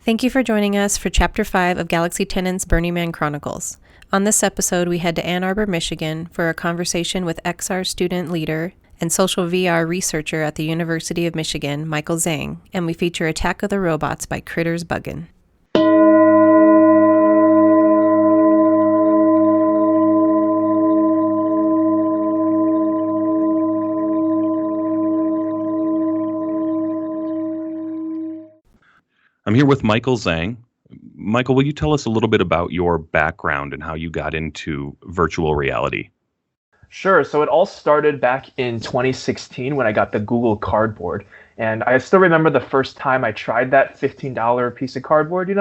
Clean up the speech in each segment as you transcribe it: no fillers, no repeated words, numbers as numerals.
Thank you for joining us for Chapter 5 of Galaxy Tenants Burning Man Chronicles. On this episode, we head to Ann Arbor, Michigan for a conversation with XR student leader and social VR researcher at the University of Michigan, Michael Zhang, and we feature Attack of the Robots by Critters Buggin. I'm here with Michael Zhang. Michael, will you tell us a little bit about your background and how you got into virtual reality? Sure. So it all started back in 2016 when I got the Google Cardboard. And I still remember the first time I tried that $15 piece of cardboard,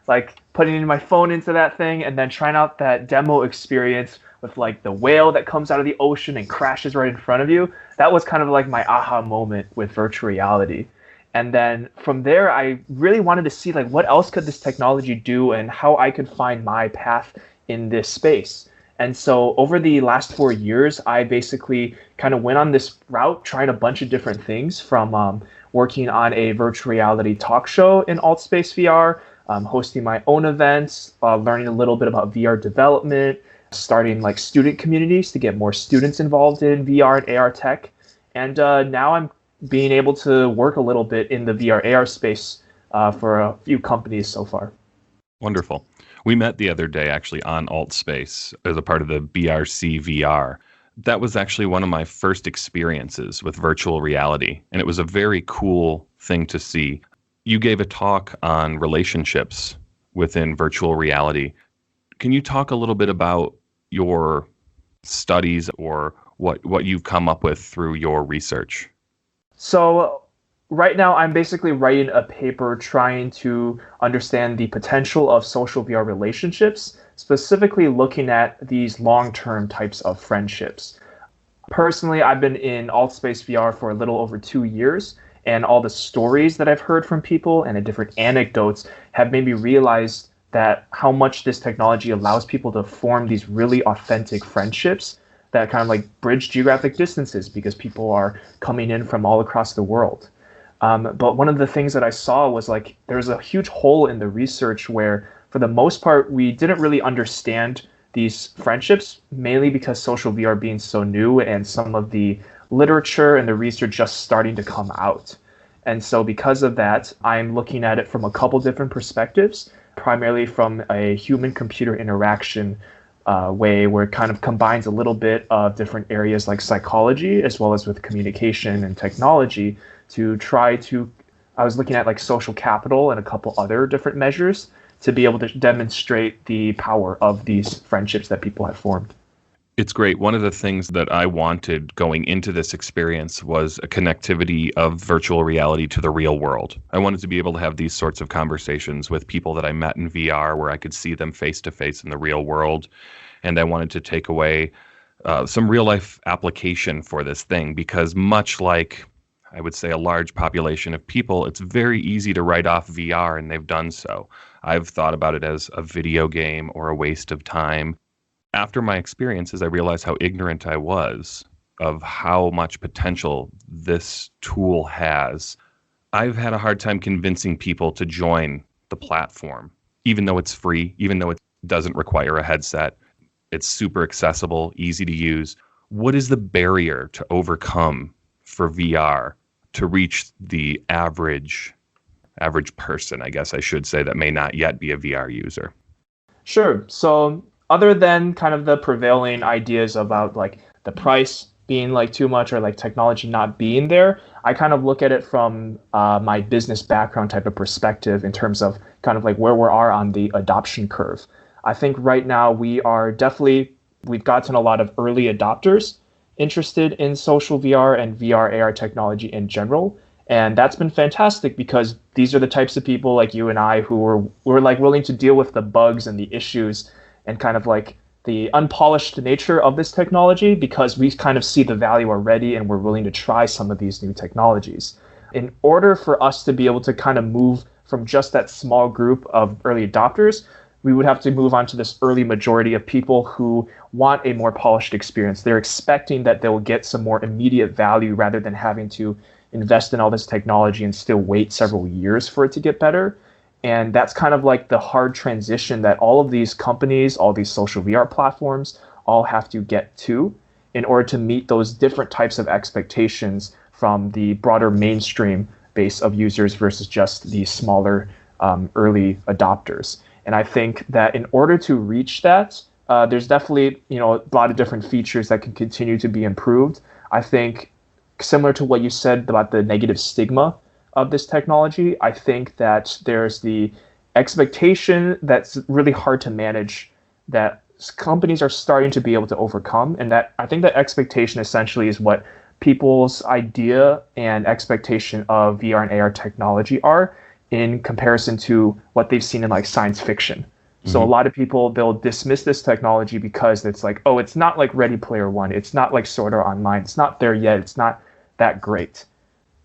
like putting my phone into that thing and then trying out that demo experience with like the whale that comes out of the ocean and crashes right in front of you. That was kind of like my aha moment with virtual reality. And then from there, I really wanted to see like what else could this technology do and how I could find my path in this space. And so over the last 4 years, I basically kind of went on this route, trying a bunch of different things from working on a virtual reality talk show in AltSpace VR, hosting my own events, learning a little bit about VR development, starting like student communities to get more students involved in VR and AR tech. And now I'm being able to work a little bit in the VR AR space for a few companies so far. Wonderful. We met the other day actually on AltSpace as a part of the BRC VR. That was actually one of my first experiences with virtual reality, and it was a very cool thing to see. You gave a talk on relationships within virtual reality. Can you talk a little bit about your studies or what you've come up with through your research? So right now, I'm basically writing a paper trying to understand the potential of social VR relationships, specifically looking at these long-term types of friendships. Personally, I've been in AltSpace VR for a little over 2 years, and all the stories that I've heard from people and the different anecdotes have made me realize that how much this technology allows people to form these really authentic friendships that kind of like bridge geographic distances because people are coming in from all across the world. But one of the things that I saw was like there's a huge hole in the research where, for the most part, we didn't really understand these friendships, mainly because social VR being so new and some of the literature and the research just starting to come out. And so because of that, I'm looking at it from a couple different perspectives, primarily from a human-computer interaction way where it kind of combines a little bit of different areas like psychology as well as with communication and technology to try to, I was looking at like social capital and a couple other different measures to be able to demonstrate the power of these friendships that people have formed. It's great. One of the things that I wanted going into this experience was a connectivity of virtual reality to the real world. I wanted to be able to have these sorts of conversations with people that I met in VR where I could see them face to face in the real world. And I wanted to take away some real life application for this thing because much like, I would say, a large population of people, it's very easy to write off VR, and they've done so. I've thought about it as a video game or a waste of time. After my experiences, I realized how ignorant I was of how much potential this tool has. I've had a hard time convincing people to join the platform, even though it's free, even though it doesn't require a headset. It's super accessible, easy to use. What is the barrier to overcome for VR to reach the average person, I guess I should say, that may not yet be a VR user? Sure. So other than kind of the prevailing ideas about like the price being like too much or like technology not being there, I kind of look at it from my business background type of perspective in terms of kind of like where we are on the adoption curve. I think right now we've gotten a lot of early adopters interested in social VR and VR AR technology in general. And that's been fantastic because these are the types of people like you and I who were like willing to deal with the bugs and the issues and kind of like the unpolished nature of this technology because we kind of see the value already and we're willing to try some of these new technologies. In order for us to be able to kind of move from just that small group of early adopters, we would have to move on to this early majority of people who want a more polished experience. They're expecting that they'll get some more immediate value rather than having to invest in all this technology and still wait several years for it to get better. And that's kind of like the hard transition that all of these companies, all these social VR platforms, all have to get to in order to meet those different types of expectations from the broader mainstream base of users versus just the smaller early adopters. And I think that in order to reach that, there's definitely a lot of different features that can continue to be improved. I think similar to what you said about the negative stigma of this technology, I think that there's the expectation that's really hard to manage that companies are starting to be able to overcome. And that I think that expectation essentially is what people's idea and expectation of VR and AR technology are in comparison to what they've seen in like science fiction. So a lot of people, they'll dismiss this technology because it's like, oh, it's not like Ready Player One. It's not like Sword Art Online. It's not there yet. It's not that great.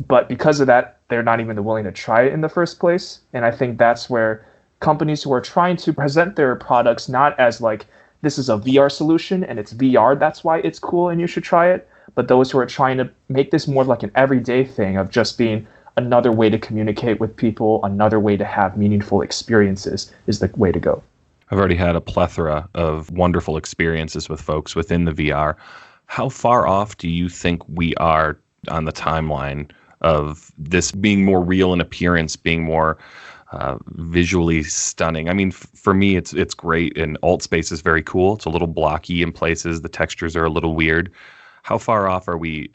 But because of that, they're not even willing to try it in the first place. And I think that's where companies who are trying to present their products not as like, this is a VR solution and it's VR, that's why it's cool and you should try it. But those who are trying to make this more like an everyday thing of just being another way to communicate with people, another way to have meaningful experiences is the way to go. I've already had a plethora of wonderful experiences with folks within the VR. How far off do you think we are on the timeline of this being more real in appearance, being more visually stunning? I mean, for me, it's great, and alt space is very cool. It's a little blocky in places. The textures are a little weird. How far off are we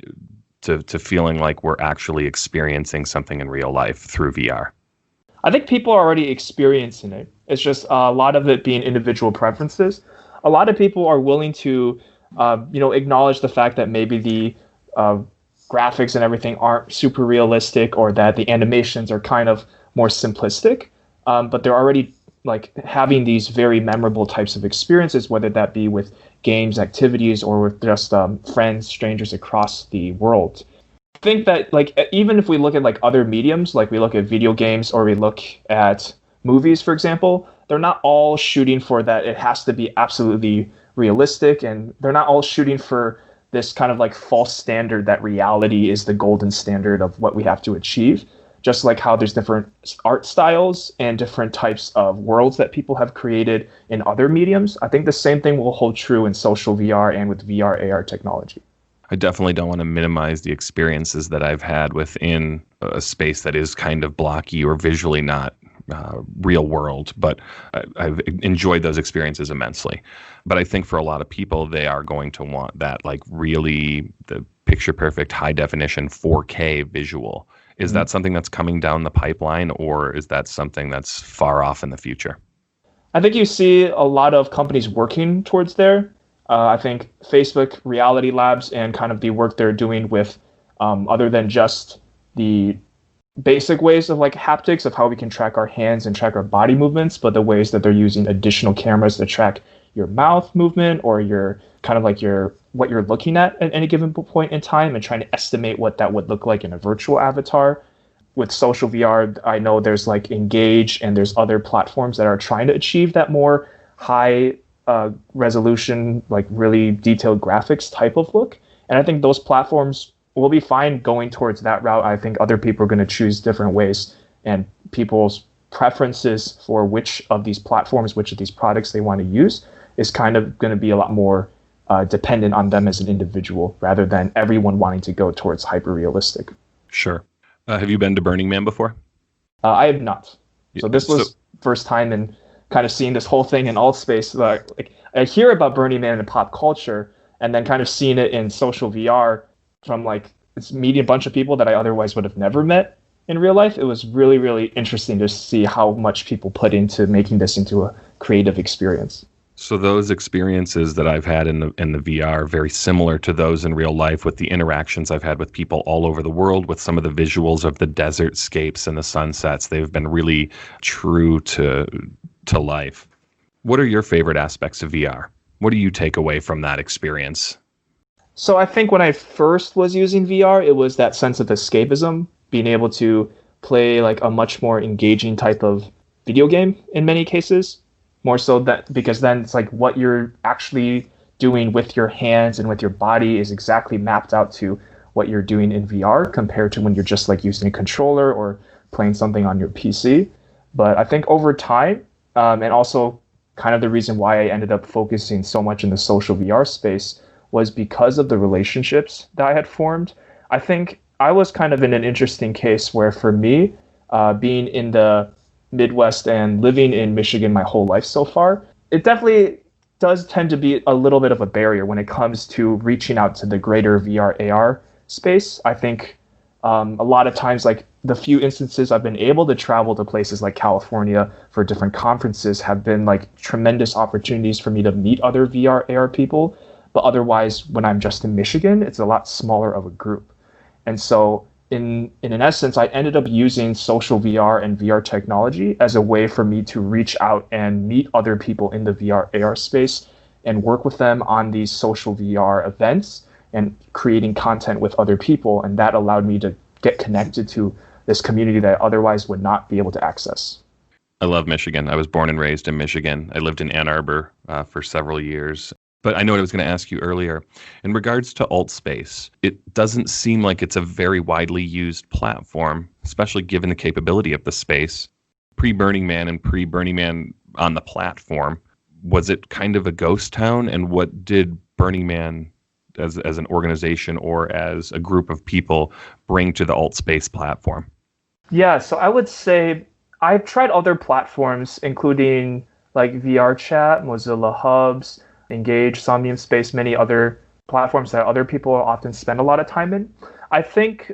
to feeling like we're actually experiencing something in real life through VR? I think people are already experiencing it. It's just a lot of it being individual preferences. A lot of people are willing to, acknowledge the fact that maybe the graphics and everything aren't super realistic, or that the animations are kind of more simplistic. But they're already like having these very memorable types of experiences, whether that be with games, activities, or with just friends, strangers across the world. I think that like even if we look at like other mediums, like we look at video games or we look at movies, for example, they're not all shooting for that. It has to be absolutely realistic, and they're not all shooting for this kind of like false standard that reality is the golden standard of what we have to achieve. Just like how there's different art styles and different types of worlds that people have created in other mediums, I think the same thing will hold true in social VR and with VR AR technology. I definitely don't want to minimize the experiences that I've had within a space that is kind of blocky or visually not real world, but I've enjoyed those experiences immensely. But I think for a lot of people, they are going to want that like really the picture perfect high definition 4K visual. Is that something that's coming down the pipeline, or is that something that's far off in the future? I think you see a lot of companies working towards there. I think Facebook, Reality Labs, and kind of the work they're doing with other than just the basic ways of like haptics of how we can track our hands and track our body movements, but the ways that they're using additional cameras to track your mouth movement or your kind of like what you're looking at any given point in time, and trying to estimate what that would look like in a virtual avatar. With social VR, I know there's like Engage and there's other platforms that are trying to achieve that more high resolution, like really detailed graphics type of look. And I think those platforms will be fine going towards that route. I think other people are going to choose different ways, and people's preferences for which of these platforms, which of these products they want to use is kind of going to be a lot more dependent on them as an individual, rather than everyone wanting to go towards hyper-realistic. Sure. Have you been to Burning Man before? I have not. So this was first time in kind of seeing this whole thing in alt space. Like I hear about Burning Man in pop culture, and then kind of seeing it in social VR from like it's meeting a bunch of people that I otherwise would have never met in real life. It was really, really interesting to see how much people put into making this into a creative experience. So those experiences that I've had in the VR are very similar to those in real life, with the interactions I've had with people all over the world, with some of the visuals of the desert scapes and the sunsets. They've been really true to life. What are your favorite aspects of VR? What do you take away from that experience? So I think when I first was using VR, it was that sense of escapism, being able to play like a much more engaging type of video game in many cases. More so that because then it's like what you're actually doing with your hands and with your body is exactly mapped out to what you're doing in VR compared to when you're just like using a controller or playing something on your PC. But I think over time, and also kind of the reason why I ended up focusing so much in the social VR space was because of the relationships that I had formed. I think I was kind of in an interesting case where for me, being in the Midwest and living in Michigan my whole life so far, it definitely does tend to be a little bit of a barrier when it comes to reaching out to the greater VR AR space. I think a lot of times, like the few instances I've been able to travel to places like California for different conferences have been like tremendous opportunities for me to meet other VR AR people. But otherwise, when I'm just in Michigan, it's a lot smaller of a group. And so in an essence, I ended up using social VR and VR technology as a way for me to reach out and meet other people in the VR AR space and work with them on these social VR events and creating content with other people. And that allowed me to get connected to this community that I otherwise would not be able to access. I love Michigan. I was born and raised in Michigan. I lived in Ann Arbor for several years. But I know what I was going to ask you earlier. In regards to alt space, it doesn't seem like it's a very widely used platform, especially given the capability of the space. Pre-Burning Man and pre-Burning Man on the platform, was it kind of a ghost town? And what did Burning Man as an organization or as a group of people bring to the alt space platform? Yeah, so I would say I've tried other platforms, including like VR Chat, Mozilla Hubs, Engage, Somnium Space, many other platforms that other people often spend a lot of time in. I think,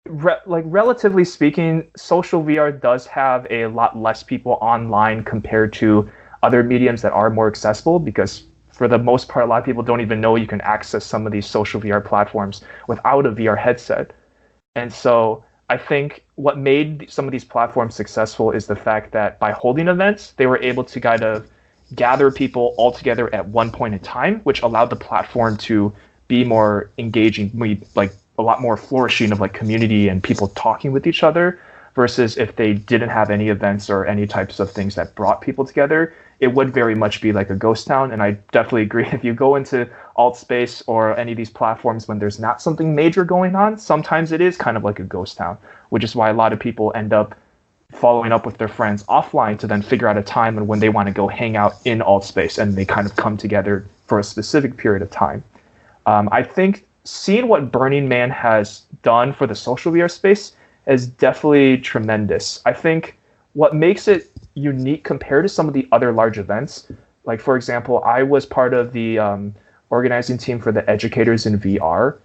relatively speaking, social VR does have a lot less people online compared to other mediums that are more accessible, because for the most part, a lot of people don't even know you can access some of these social VR platforms without a VR headset. And so I think what made some of these platforms successful is the fact that by holding events, they were able to kind of gather people all together at one point in time, which allowed the platform to be more engaging, like a lot more flourishing of like community and people talking with each other, versus if they didn't have any events or any types of things that brought people together, it would very much be like a ghost town. And I definitely agree. If you go into alt space or any of these platforms when there's not something major going on, sometimes it is kind of like a ghost town, which is why a lot of people end up following up with their friends offline to then figure out a time and when they want to go hang out in alt space, and they kind of come together for a specific period of time. I think seeing what Burning Man has done for the social VR space is definitely tremendous. I think what makes it unique compared to some of the other large events, like for example, I was part of the organizing team for the Educators in VR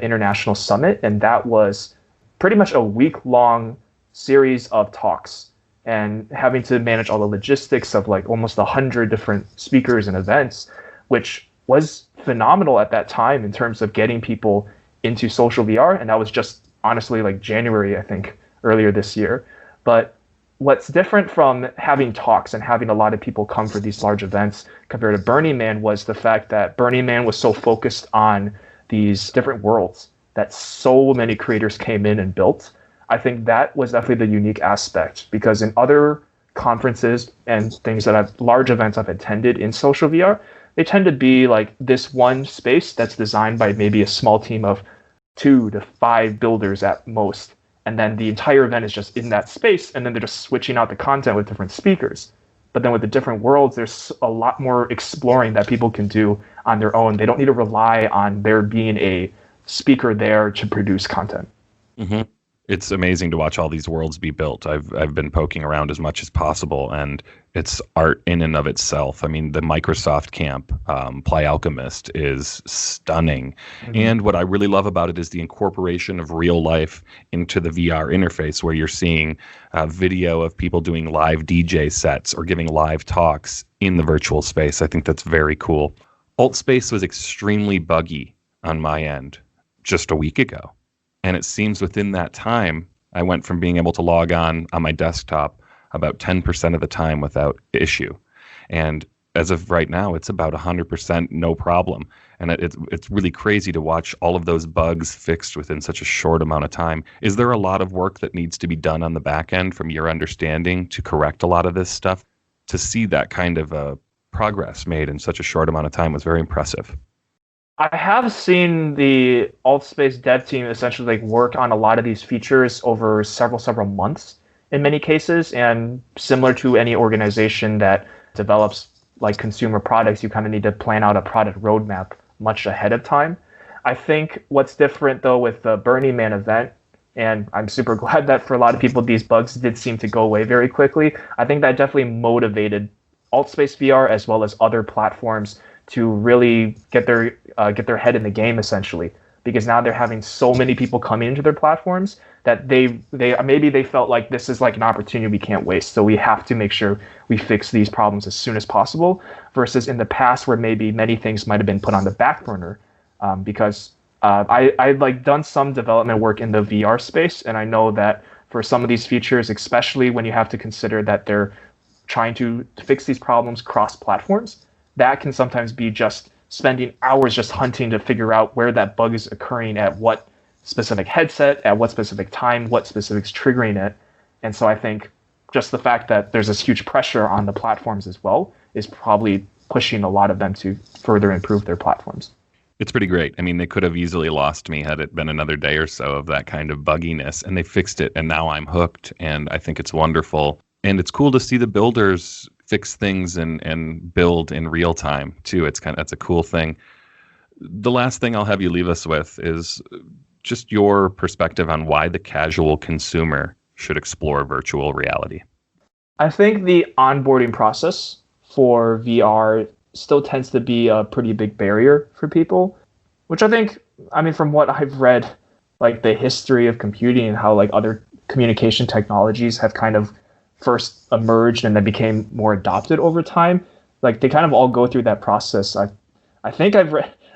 International Summit, and that was pretty much a week-long series of talks, and having to manage all the logistics of like almost 100 different speakers and events, which was phenomenal at that time in terms of getting people into social VR. And that was just honestly like January, I think, earlier this year. But what's different from having talks and having a lot of people come for these large events compared to Burning Man was the fact that Burning Man was so focused on these different worlds that so many creators came in and built. I think that was definitely the unique aspect, because in other conferences and things that large events I've attended in social VR, they tend to be like this one space that's designed by maybe a small team of 2 to 5 builders at most. And then the entire event is just in that space, and then they're just switching out the content with different speakers. But then with the different worlds, there's a lot more exploring that people can do on their own. They don't need to rely on there being a speaker there to produce content. Mm-hmm. It's amazing to watch all these worlds be built. I've been poking around as much as possible, and it's art in and of itself. I mean, the Microsoft camp, Play Alchemist, is stunning. Mm-hmm. And what I really love about it is the incorporation of real life into the VR interface, where you're seeing video of people doing live DJ sets or giving live talks in the virtual space. I think that's very cool. Alt space was extremely buggy on my end just a week ago. And it seems within that time, I went from being able to log on my desktop about 10% of the time without issue. And as of right now, it's about 100% no problem. And it's really crazy to watch all of those bugs fixed within such a short amount of time. Is there a lot of work that needs to be done on the back end from your understanding to correct a lot of this stuff? To see that kind of progress made in such a short amount of time was very impressive. I have seen the alt space dev team essentially like work on a lot of these features over several months. in many cases. And similar to any organization that develops like consumer products, you kind of need to plan out a product roadmap much ahead of time. I think what's different though with the Burning Man event, and I'm super glad that for a lot of people these bugs did seem to go away very quickly. I think that definitely motivated AltSpace VR as well as other platforms to really get their head in the game essentially, because now they're having so many people come into their platforms that they maybe they felt like this is like an opportunity we can't waste. So we have to make sure we fix these problems as soon as possible, versus in the past where maybe many things might have been put on the back burner. Because I've like done some development work in the VR space, and I know that for some of these features, especially when you have to consider that they're trying to fix these problems cross platforms, that can sometimes be just spending hours just hunting to figure out where that bug is occurring at what specific headset, at what specific time, what specifics triggering it. And so I think just the fact that there's this huge pressure on the platforms as well is probably pushing a lot of them to further improve their platforms. It's pretty great. I mean, they could have easily lost me had it been another day or so of that kind of bugginess, and they fixed it, and now I'm hooked, and I think it's wonderful. And it's cool to see the builders fix things and build in real time too. That's a cool thing. The last thing I'll have you leave us with is just your perspective on why the casual consumer should explore virtual reality. I think the onboarding process for VR still tends to be a pretty big barrier for people, which I think, I mean, from what I've read, like the history of computing and how like other communication technologies have kind of first emerged and then became more adopted over time, like they kind of all go through that process. I think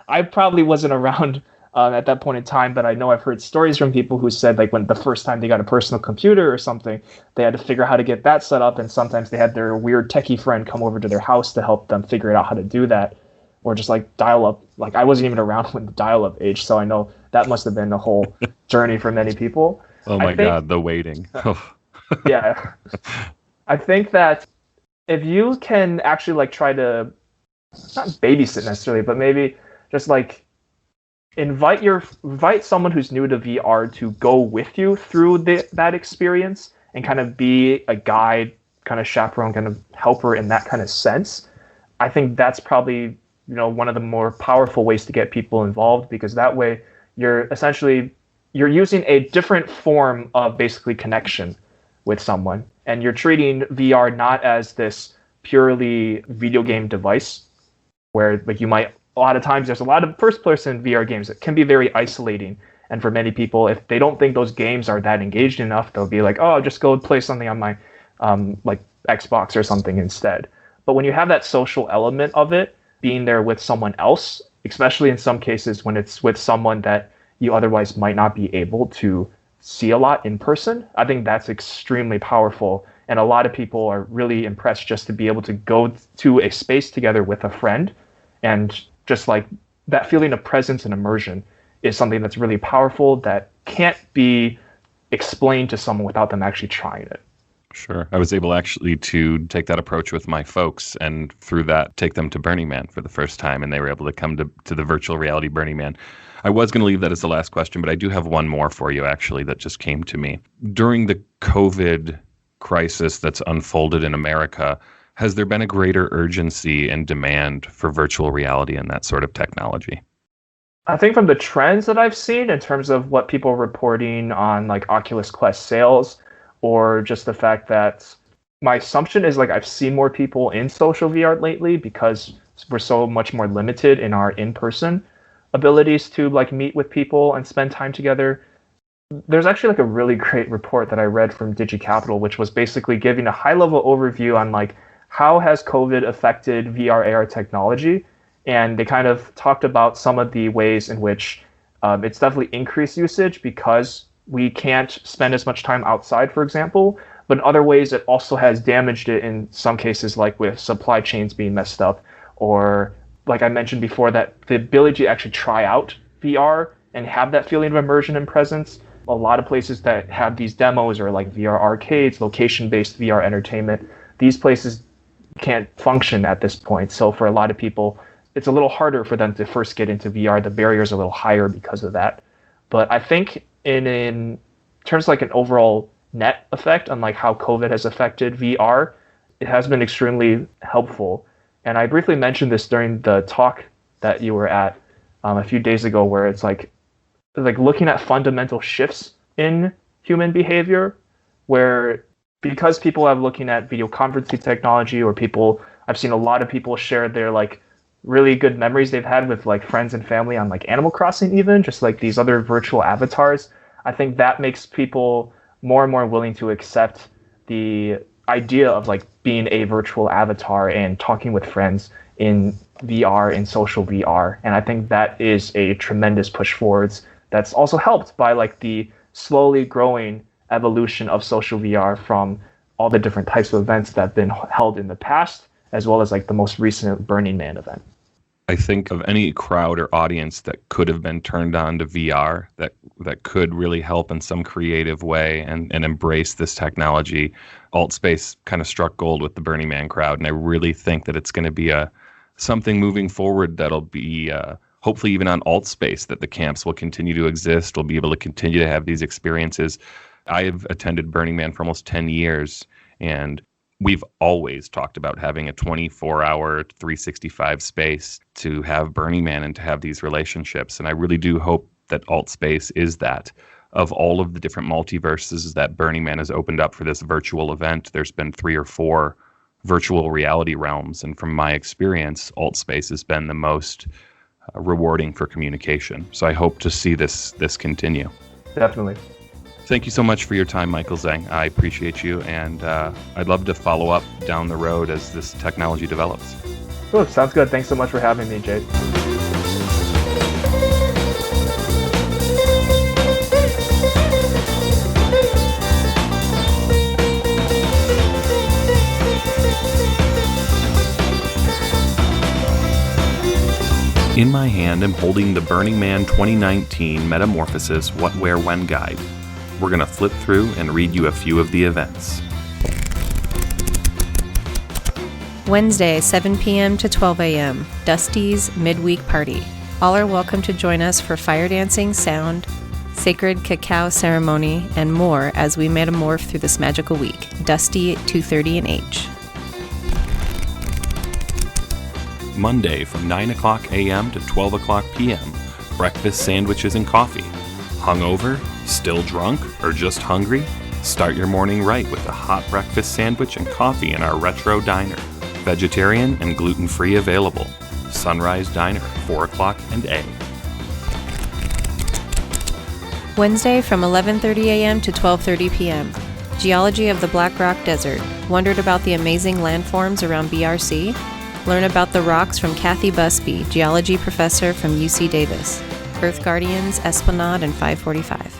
I probably wasn't around at that point in time, but I know I've heard stories from people who said like when the first time they got a personal computer or something, they had to figure out how to get that set up, and sometimes they had their weird techie friend come over to their house to help them figure out how to do that, or just like dial up. Like I wasn't even around when the dial-up age, so I know that must have been a whole journey for many people. Oh my God, the waiting. Yeah. I think that if you can actually like try to, not babysit necessarily, but maybe just like invite someone who's new to VR to go with you through that experience and kind of be a guide, kind of chaperone, kind of helper in that kind of sense. I think that's probably, one of the more powerful ways to get people involved, because that way you're using a different form of basically connection with someone, and you're treating VR not as this purely video game device where like a lot of times there's a lot of first-person VR games that can be very isolating. And for many people, if they don't think those games are that engaged enough, they'll be like, oh, I'll just go play something on my like Xbox or something instead. But when you have that social element of it, being there with someone else, especially in some cases when it's with someone that you otherwise might not be able to see a lot in person, I think that's extremely powerful. And a lot of people are really impressed just to be able to go to a space together with a friend, and just like that feeling of presence and immersion is something that's really powerful that can't be explained to someone without them actually trying it. Sure. I was able actually to take that approach with my folks, and through that take them to Burning Man for the first time, and they were able to come to the virtual reality Burning Man. I was going to leave that as the last question, but I do have one more for you actually that just came to me. During the COVID crisis that's unfolded in America, has there been a greater urgency and demand for virtual reality and that sort of technology? I think from the trends that I've seen in terms of what people are reporting on like Oculus Quest sales, or just the fact that my assumption is like I've seen more people in social VR lately because we're so much more limited in our in-person abilities to like meet with people and spend time together. There's actually like a really great report that I read from DigiCapital, which was basically giving a high-level overview on like how has COVID affected VR AR technology, and they kind of talked about some of the ways in which it's definitely increased usage because we can't spend as much time outside, for example, but in other ways it also has damaged it in some cases, like with supply chains being messed up, or like I mentioned before, that the ability to actually try out VR and have that feeling of immersion and presence. A lot of places that have these demos are like VR arcades, location-based VR entertainment. These places can't function at this point. So for a lot of people, it's a little harder for them to first get into VR. The barrier is a little higher because of that. But I think in terms of like an overall net effect, unlike how COVID has affected VR. It has been extremely helpful. And I briefly mentioned this during the talk that you were at a few days ago, where it's like looking at fundamental shifts in human behavior, where because people are looking at video conferencing technology, or I've seen a lot of people share their like really good memories they've had with like friends and family on like Animal Crossing, even just like these other virtual avatars. I think that makes people more and more willing to accept the idea of like being a virtual avatar and talking with friends in VR, in social VR. And I think that is a tremendous push forwards that's also helped by like the slowly growing evolution of social VR from all the different types of events that have been held in the past, as well as like the most recent Burning Man event. I think of any crowd or audience that could have been turned on to VR, that could really help in some creative way and embrace this technology. Altspace kind of struck gold with the Burning Man crowd, and I really think that it's going to be something moving forward that'll be hopefully even on Altspace, that the camps will continue to exist. We'll be able to continue to have these experiences. I have attended Burning Man for almost 10 years, and we've always talked about having a 24-hour, 365 space to have Burning Man and to have these relationships. And I really do hope that Altspace is that. Of all of the different multiverses that Burning Man has opened up for this virtual event, there's been 3 or 4 virtual reality realms. And from my experience, Altspace has been the most rewarding for communication. So I hope to see this continue. Definitely. Thank you so much for your time, Michael Zhang. I appreciate you, and I'd love to follow up down the road as this technology develops. Cool. Sounds good. Thanks so much for having me, Jade. In my hand, I'm holding the Burning Man 2019 Metamorphosis What, Where, When guide. We're going to flip through and read you a few of the events. Wednesday, 7 p.m. to 12 a.m., Dusty's Midweek Party. All are welcome to join us for fire dancing, sound, sacred cacao ceremony, and more as we metamorph through this magical week. Dusty at 2:30 in H. Monday from 9 o'clock a.m. to 12 o'clock p.m., breakfast, sandwiches, and coffee. Hungover? Still drunk? Or just hungry? Start your morning right with a hot breakfast sandwich and coffee in our retro diner. Vegetarian and gluten-free available. Sunrise Diner, 4 o'clock and A. Wednesday from 11:30 a.m. to 12:30 p.m., Geology of the Black Rock Desert. Wondered about the amazing landforms around BRC? Learn about the rocks from Kathy Busby, geology professor from UC Davis. Earth Guardians, Esplanade, and 545.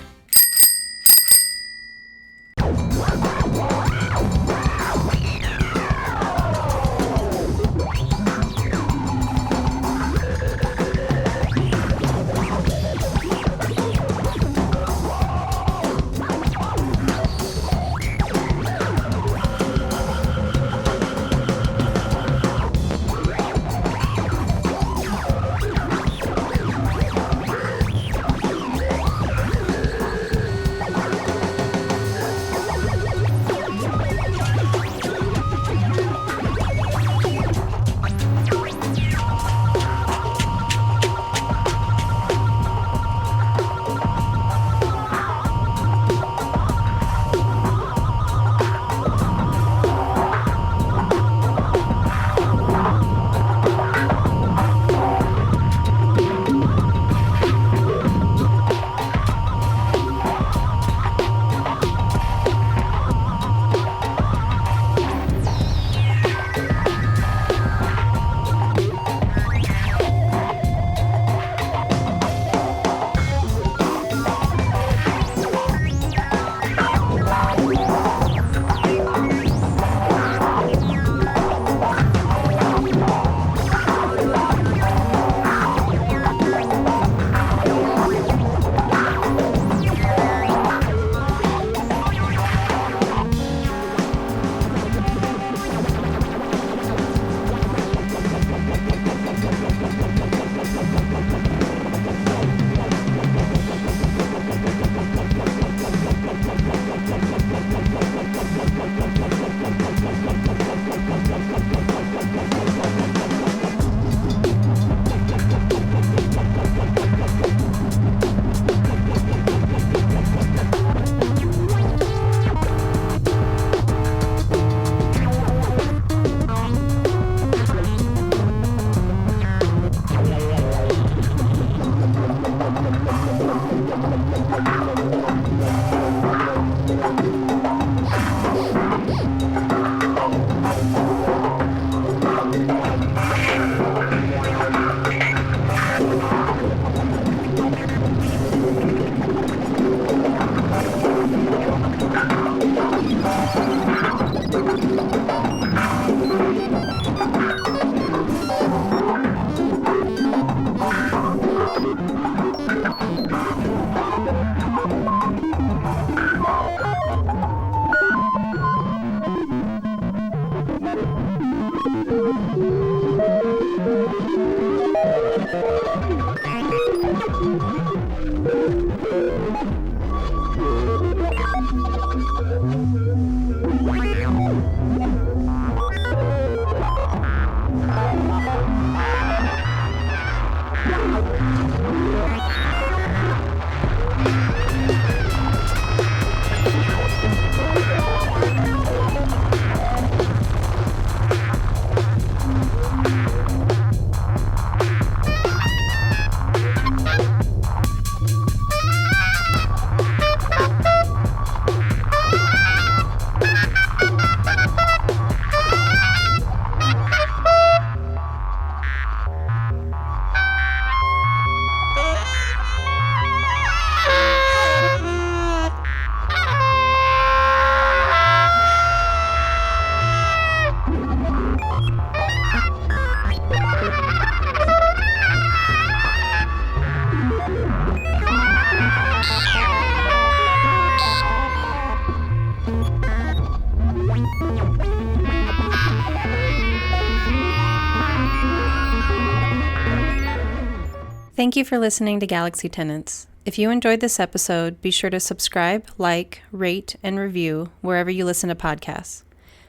Thank you for listening to Galaxy Tenants. If you enjoyed this episode, be sure to subscribe, like, rate, and review wherever you listen to podcasts.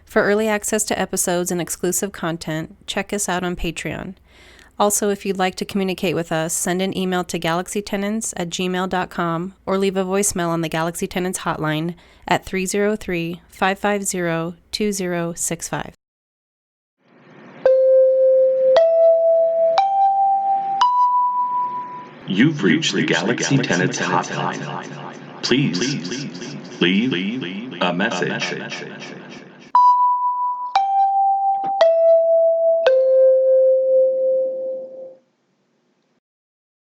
For early access to episodes and exclusive content, check us out on Patreon. Also, if you'd like to communicate with us, send an email to galaxytenants@gmail.com or leave a voicemail on the Galaxy Tenants hotline at 303-550-2065. You've reached the Galaxy Tenants hotline. Please leave a message.